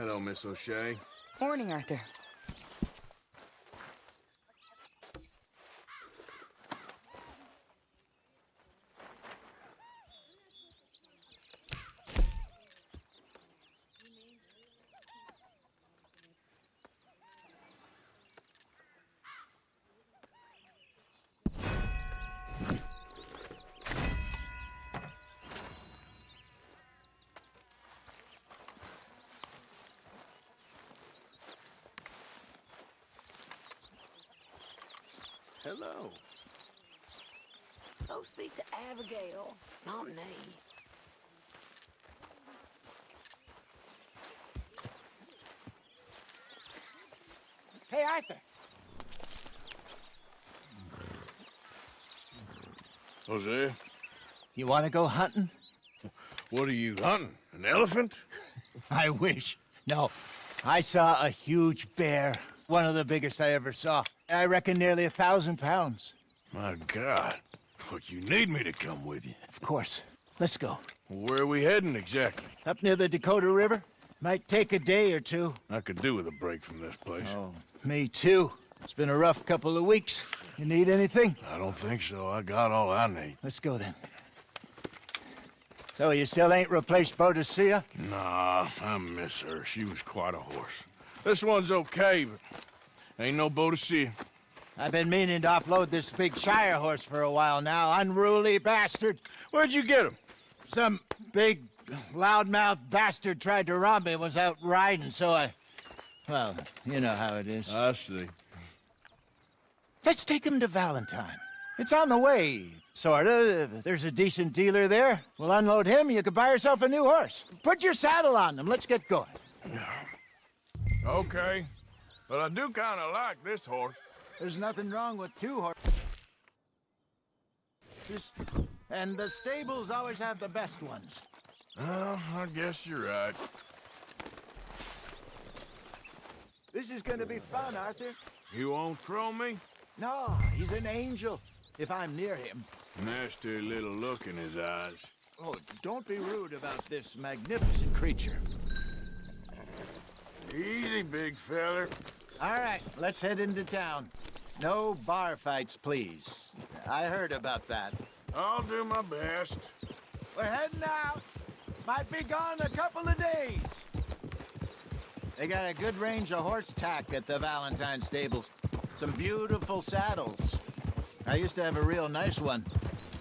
Hello, Miss O'Shea. Morning, Arthur. Hello. Go speak to Abigail, not me. Hey, Arthur. Hosea, You want to go hunting? what are you hunting? An elephant? I wish. No. I saw a huge bear. One of the biggest I ever saw. I reckon nearly 1,000 pounds. My God. But you need me to come with you. Of course. Let's go. Where are we heading exactly? Up near the Dakota River. Might take a day or two. I could do with a break from this place. Oh, me too. It's been a rough couple of weeks. You need anything? I don't think so. I got all I need. Let's go then. So you still ain't replaced Boadicea? Nah, I miss her. She was quite a horse. This one's okay, but ain't no Boadicea. I've been meaning to offload this big Shire horse for a while now. Unruly bastard. Where'd you get him? Some big, loudmouth bastard tried to rob me and was out riding, so I... Well, you know how it is. I see. Let's take him to Valentine. It's on the way, sorta. There's a decent dealer there. We'll unload him, you could buy yourself a new horse. Put your saddle on him, let's get going. Okay. But I do kind of like this horse. There's nothing wrong with two horses. And the stables always have the best ones. Well, I guess you're right. This is gonna be fun, Arthur. You won't throw me? No, he's an angel, if I'm near him. Nasty little look in his eyes. Oh, don't be rude about this magnificent creature. Easy, big feller. All right, let's head into town. No bar fights, please. I heard about that. I'll do my best. We're heading out. Might be gone a couple of days. They got a good range of horse tack at the Valentine stables. Some beautiful saddles. I used to have a real nice one.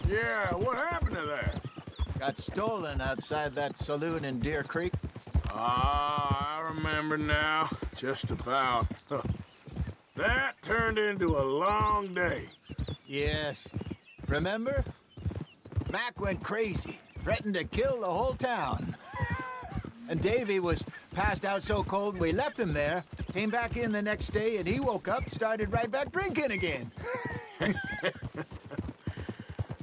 Yeah, what happened to that? Got stolen outside that saloon in Deer Creek. Ah, I remember now. Just about. That turned into a long day. Yes. Remember? Mac went crazy, threatened to kill the whole town. And Davy was passed out so cold we left him there, came back in the next day, and he woke up, started right back drinking again.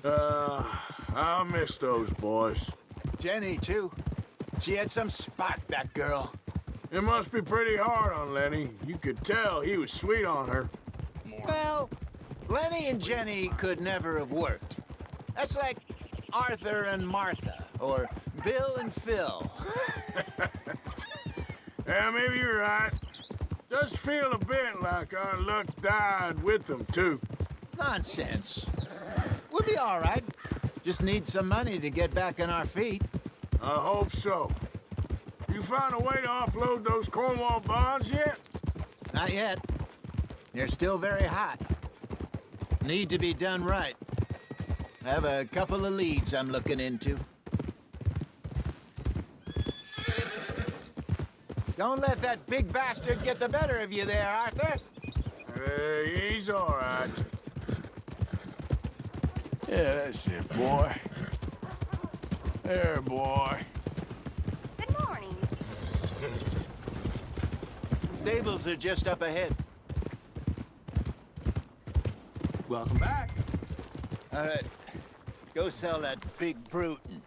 I miss those boys. Jenny, too. She had some spot, that girl. It must be pretty hard on Lenny. You could tell he was sweet on her. Well, Lenny and Jenny could never have worked. That's like Arthur and Martha, or Bill and Phil. Yeah, maybe you're right. Does feel a bit like our luck died with them, too. Nonsense. We'll be all right. Just need some money to get back on our feet. I hope so. You found a way to offload those Cornwall bonds yet? Not yet. They're still very hot. Need to be done right. I have a couple of leads I'm looking into. Don't let that big bastard get the better of you there, Arthur. Hey, he's all right. Yeah, that's it, boy. There, boy. Good morning. Stables are just up ahead. Welcome back. All right. Go sell that big brute and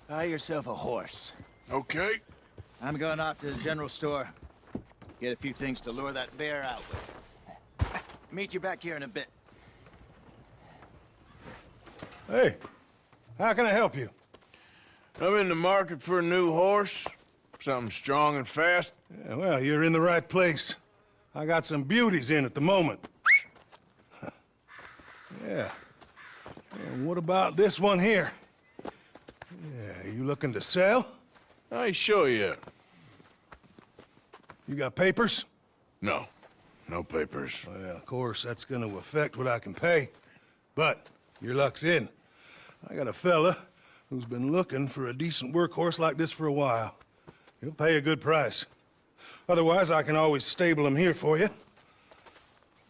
buy yourself a horse. Okay. I'm going off to the general store. Get a few things to lure that bear out with. Meet you back here in a bit. Hey, how can I help you? I'm in the market for a new horse. Something strong and fast? Yeah, well, you're in the right place. I got some beauties in at the moment. Yeah. And what about this one here? Yeah, you looking to sell? I ain't sure yet. You got papers? No. No papers. Well, of course, that's gonna affect what I can pay. But your luck's in. I got a fella who's been looking for a decent workhorse like this for a while. He'll pay a good price. Otherwise, I can always stable him here for you.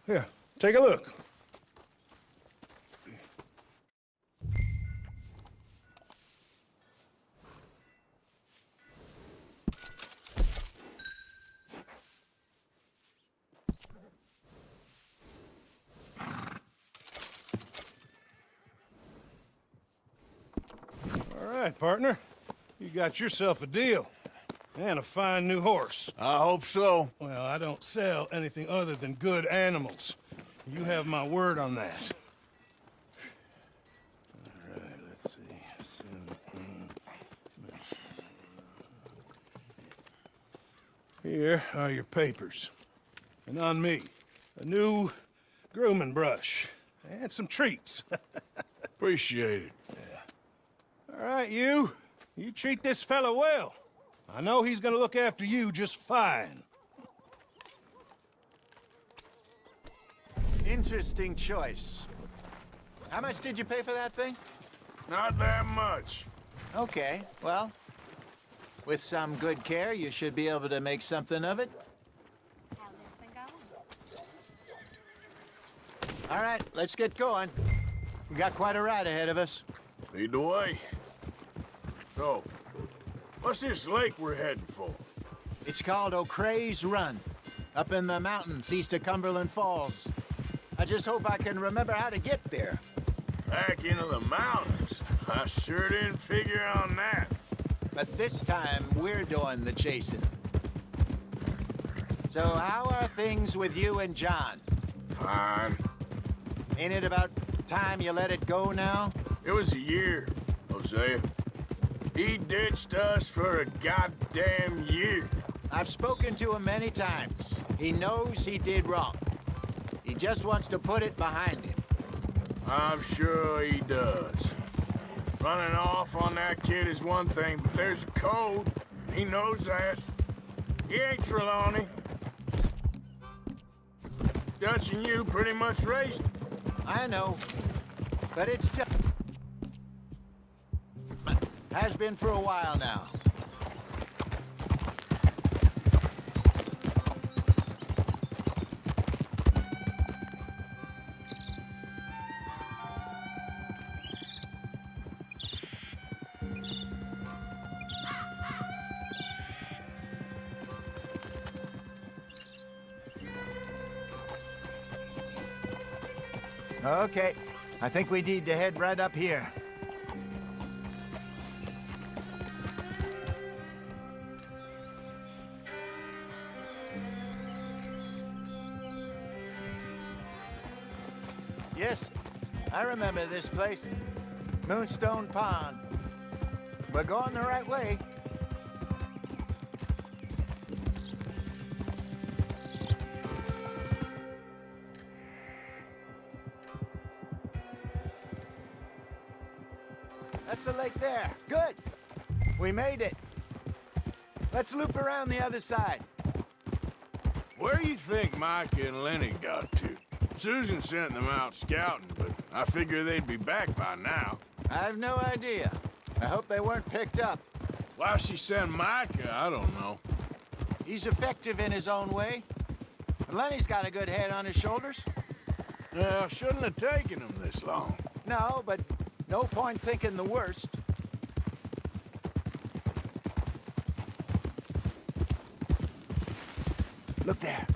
Here, take a look. All right, partner. You got yourself a deal. And a fine new horse. I hope so. Well, I don't sell anything other than good animals. You have my word on that. All right, let's see. Here are your papers. And on me, a new grooming brush. And some treats. Appreciate it. All right, you treat this fella well. I know he's gonna look after you just fine. Interesting choice. How much did you pay for that thing? Not that much. Okay, well, with some good care, you should be able to make something of it. How's everything going? All right, let's get going. We got quite a ride ahead of us. Lead the way. So, what's this lake we're heading for? It's called O'Creagh's Run, up in the mountains east of Cumberland Falls. I just hope I can remember how to get there. Back into the mountains. I sure didn't figure on that. But this time, we're doing the chasing. So how are things with you and John? Fine. Ain't it about time you let it go now? It was a year, Hosea. He ditched us for a goddamn year. I've spoken to him many times. He knows he did wrong. He just wants to put it behind him. I'm sure he does. Running off on that kid is one thing, but there's a code. He knows that. He ain't Trelawney. Dutch and you pretty much raised him. I know, but it's just... Has been for a while now. Okay, I think we need to head right up here. Yes, I remember this place. Moonstone Pond. We're going the right way. That's the lake there. Good. We made it. Let's loop around the other side. Where do you think Mike and Lenny got to? Susan sent them out scouting, but I figure they'd be back by now. I have no idea. I hope they weren't picked up. Why she sent Micah, I don't know. He's effective in his own way. And Lenny's got a good head on his shoulders. Well, shouldn't have taken him this long. No, but no point thinking the worst. Look there.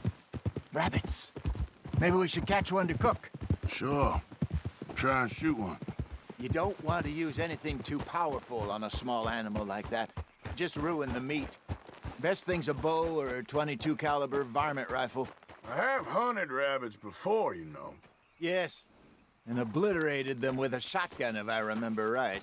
Rabbits. Maybe we should catch one to cook. Sure. Try and shoot one. You don't want to use anything too powerful on a small animal like that. Just ruin the meat. Best thing's a bow or a .22 caliber varmint rifle. I have hunted rabbits before, you know. Yes, and obliterated them with a shotgun, if I remember right.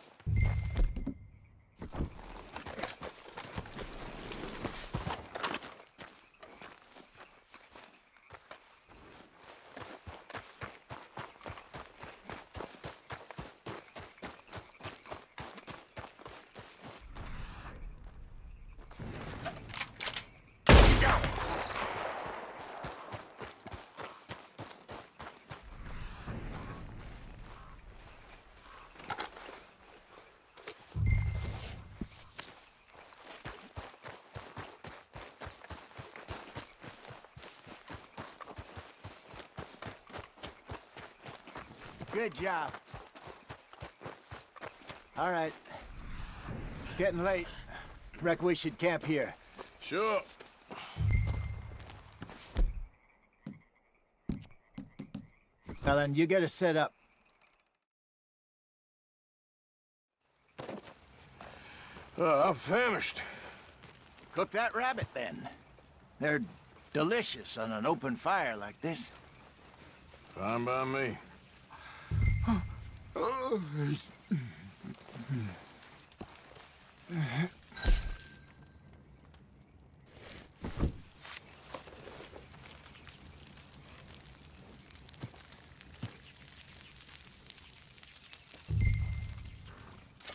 Good job. All right. It's getting late. Reckon we should camp here. Sure. Ellen, you get us set up. I'm famished. Cook that rabbit, then. They're delicious on an open fire like this. Fine by me.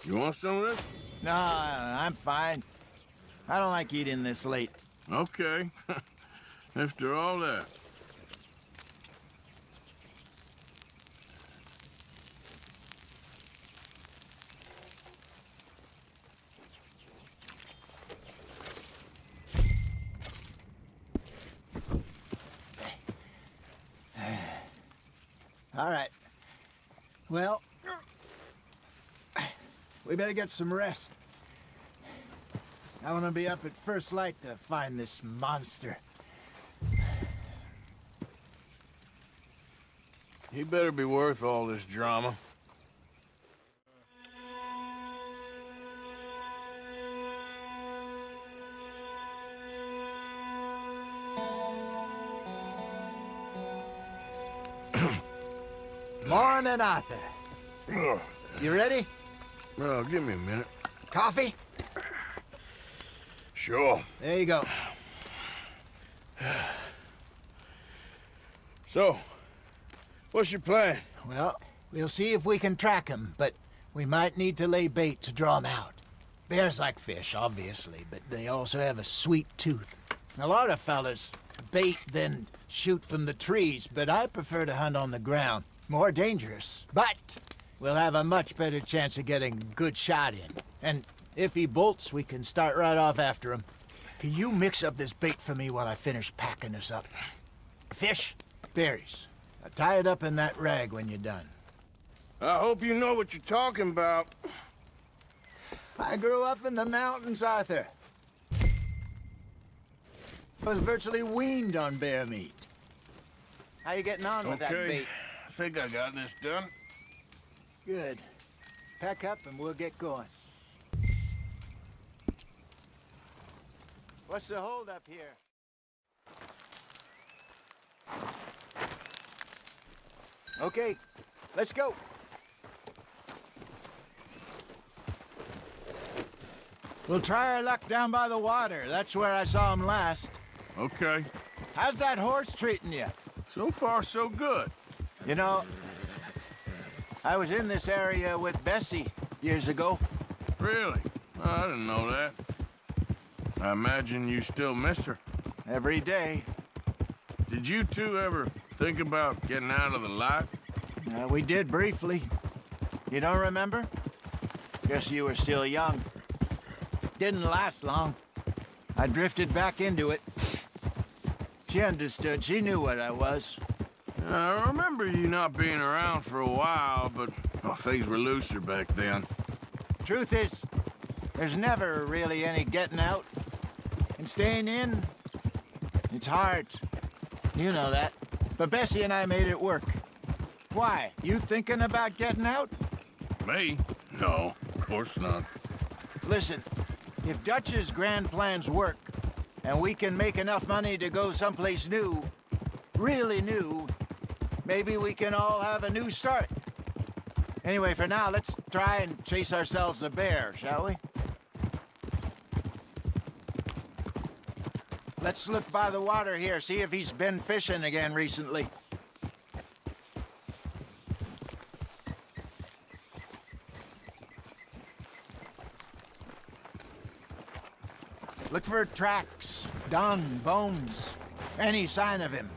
You want some of this? No, I'm fine. I don't like eating this late. Okay. After all that. All right. Well, we better get some rest. I want to be up at first light to find this monster. He better be worth all this drama. Morning, Arthur. Ugh. You ready? Well, give me a minute. Coffee? Sure. There you go. So, what's your plan? Well, we'll see if we can track him, but we might need to lay bait to draw him out. Bears like fish, obviously, but they also have a sweet tooth. A lot of fellas bait, then shoot from the trees, but I prefer to hunt on the ground. More dangerous, but we'll have a much better chance of getting a good shot in. And if he bolts, we can start right off after him. Can you mix up this bait for me while I finish packing this up? Fish, berries. Now tie it up in that rag when you're done. I hope you know what you're talking about. I grew up in the mountains, Arthur. I was virtually weaned on bear meat. How you getting on with that bait? I think I got this done. Good. Pack up and we'll get going. What's the hold up here? Okay, let's go. We'll try our luck down by the water. That's where I saw him last. Okay. How's that horse treating you? So far, so good. You know, I was in this area with Bessie years ago. Really? Oh, I didn't know that. I imagine you still miss her. Every day. Did you two ever think about getting out of the life? We did briefly. You don't remember? Guess you were still young. Didn't last long. I drifted back into it. She understood. She knew what I was. I remember you not being around for a while, but well, things were looser back then. Truth is, there's never really any getting out. And staying in, it's hard. You know that. But Bessie and I made it work. Why? You thinking about getting out? Me? No, of course not. Listen, if Dutch's grand plans work, and we can make enough money to go someplace new, really new, maybe we can all have a new start. Anyway, for now, let's try and chase ourselves a bear, shall we? Let's look by the water here, see if he's been fishing again recently. Look for tracks, dung, bones, any sign of him.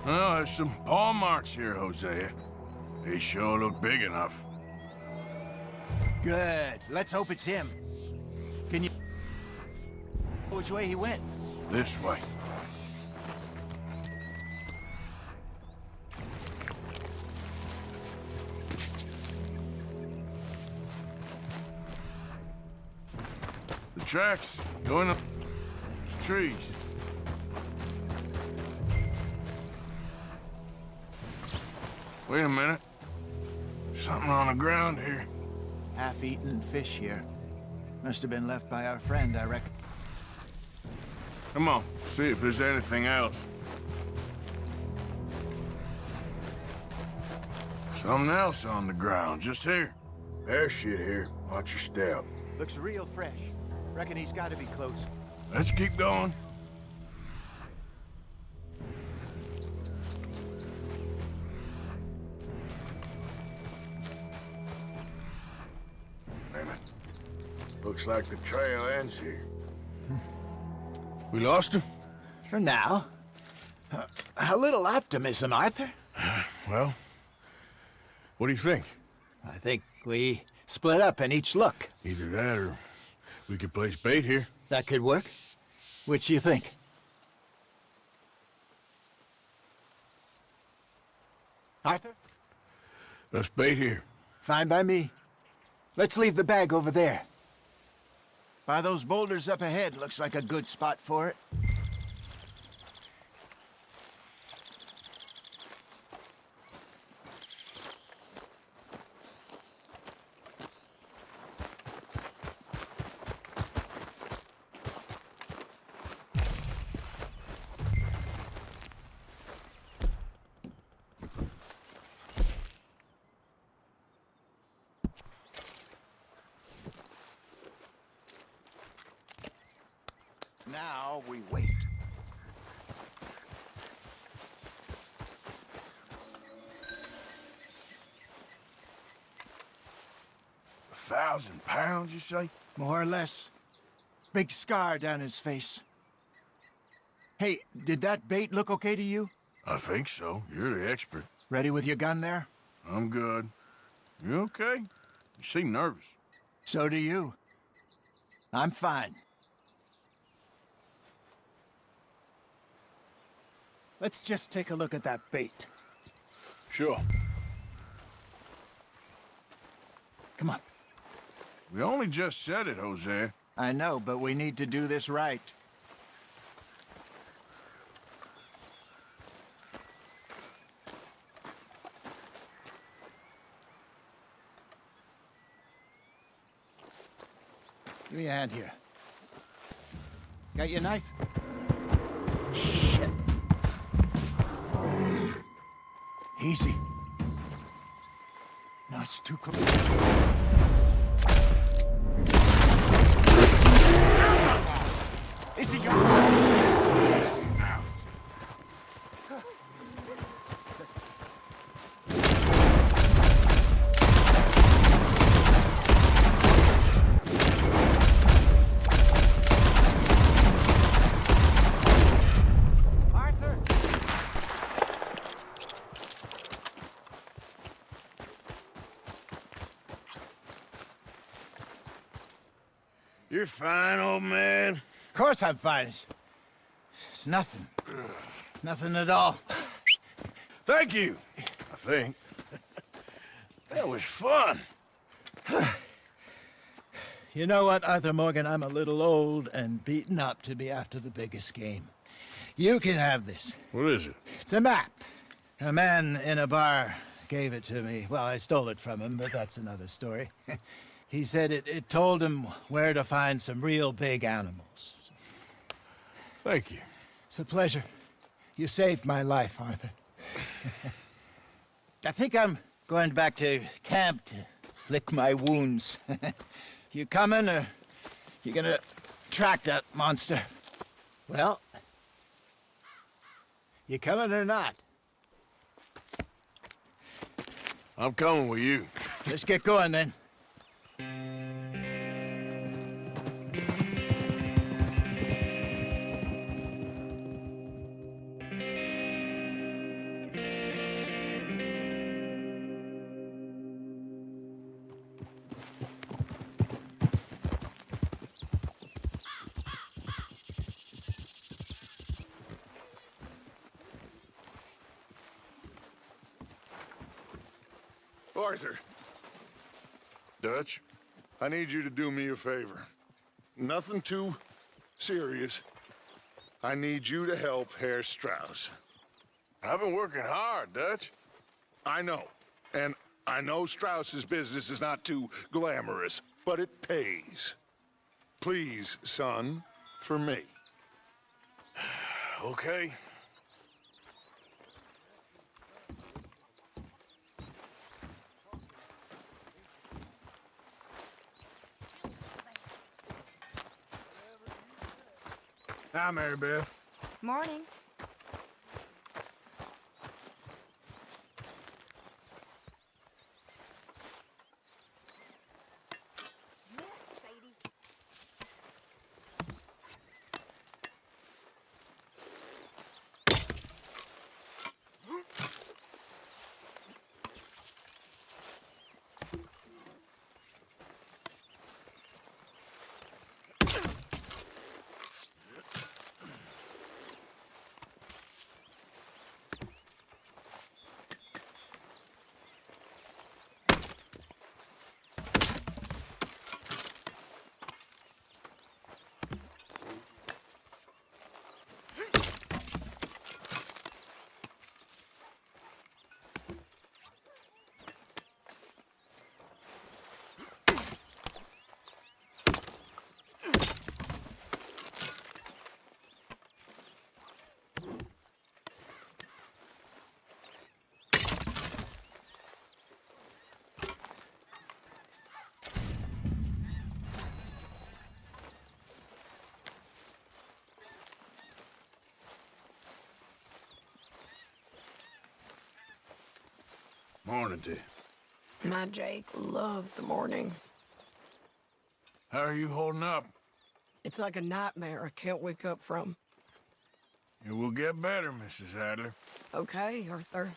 Well, there's some paw marks here, Hosea. They sure look big enough. Good. Let's hope it's him. Can you... Which way he went? This way. The tracks going up the trees. Wait a minute. Something on the ground here. Half-eaten fish here. Must have been left by our friend, I reckon. Come on, see if there's anything else. Something else on the ground, just here. There's shit here. Watch your step. Looks real fresh. Reckon he's got to be close. Let's keep going. Damn it. Looks like the trail ends here. We lost him? For now. A little optimism, Arthur. Well, what do you think? I think we split up and each look. Either that or we could place bait here. That could work. Which do you think? Arthur? Let's bait here. Fine by me. Let's leave the bag over there. By those boulders up ahead, looks like a good spot for it. Now we wait. £1,000, you say? More or less. Big scar down his face. Hey, did that bait look okay to you? I think so. You're the expert. Ready with your gun there? I'm good. You okay? You seem nervous. So do you. I'm fine. Let's just take a look at that bait. Sure. Come on. We only just said it, Hosea. I know, but we need to do this right. Give me a hand here. Got your knife? Shit. Easy. No, it's too close. Is he gone? You're fine, old man. Of course I'm fine. It's nothing. Nothing at all. Thank you, I think. That was fun. You know what, Arthur Morgan? I'm a little old and beaten up to be after the biggest game. You can have this. What is it? It's a map. A man in a bar gave it to me. Well, I stole it from him, but that's another story. He said it told him where to find some real big animals. Thank you. It's a pleasure. You saved my life, Arthur. I think I'm going back to camp to lick my wounds. You coming, or you gonna track that monster? Well, you coming or not? I'm coming with you. Let's get going, then. Arthur. Dutch? I need you to do me a favor. Nothing too serious. I need you to help Herr Strauss. I've been working hard, Dutch. I know. And I know Strauss's business is not too glamorous, but it pays. Please, son, for me. Okay. Hi, Mary Beth. Morning. Morning to you. My Jake loved the mornings. How are you holding up? It's like a nightmare I can't wake up from. It will get better, Mrs. Adler. Okay, Arthur.